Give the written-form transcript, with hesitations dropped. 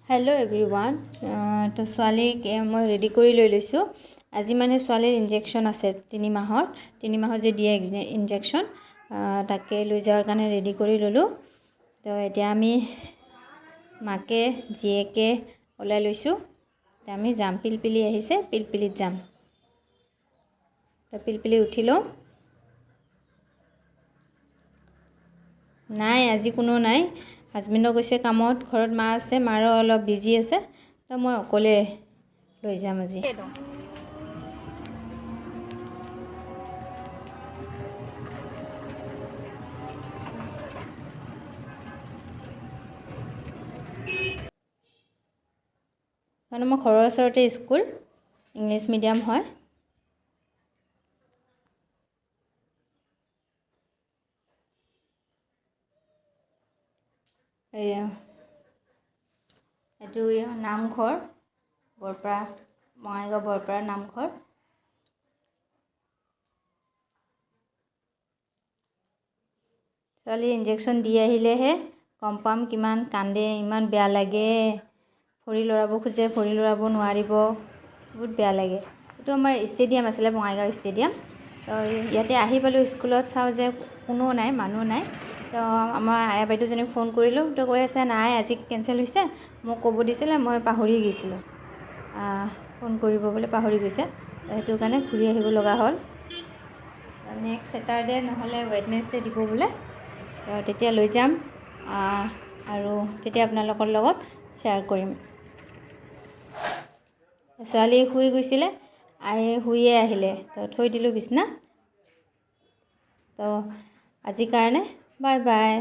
hello everyone तो ছোৱালীক মই ৰেডি কৰি লৈ লৈছোঁ আজি মানে ছোৱালীৰ ইনজেকশ্যন আছে 3 মাহৰ যে দিয়ে ইনজেকশ্যন তাকে লৈ যাওয়াৰ কাৰণে ৰেডি কৰি ললোঁ তো এতিয়া আমি মাকে জিয়েকে ওলাই লৈছোঁ তো আমি যাম পিলপিলি আহিছে পিলপিলিত যাম তো পিলপিলি উঠিলোঁ নাই আজি কোনো নাই হাজবেণ্ডো গৈছে কামত ঘৰত মা আছে মাৰো অলপ বিজি আছে তো মই অকলে লৈ যাম আজি কাৰণ মই ঘৰৰ ওচৰতে স্কুল ইংলিছ মিডিয়াম হয় এইটো নামঘৰ বৰপাৰা বঙাইগাঁও বৰপাৰা নামঘৰ ছোৱালী ইনজেকশ্যন দি আহিলেহে গম পাম কিমান কান্দে ইমান বেয়া লাগে ভৰি লৰাব খোজে ভৰি লৰাব নোৱাৰিব বহুত বেয়া লাগে এইটো আমাৰ ষ্টেডিয়াম আছিলে বঙাইগাঁও ষ্টেডিয়াম তো ইয়াতে আহি পালোঁ স্কুলত চাওঁ যে কোনো নাই মানুহ নাই তো আমাৰ আয়া বাইদেউজনীক ফোন কৰিলোঁ তো কৈ আছে নাই আজি কেঞ্চেল হৈছে মোক ক'ব দিছিলে মই পাহৰি গৈছিলোঁ ফোন কৰিব বুলি পাহৰি গৈছে সেইটো কাৰণে ঘূৰি আহিব লগা হ'ল নেক্সট ছেটাৰডে নহ'লে ৱেডনেছডে দিব বোলে তেতিয়া লৈ যাম আৰু তেতিয়া আপোনালোকৰ লগত শ্বেয়াৰ কৰিম ছোৱালী শুই গৈছিলে শুইয়ে আহিলে তো থৈ দিলোঁ বিছনা তো আজিৰ কাৰণে বাই বাই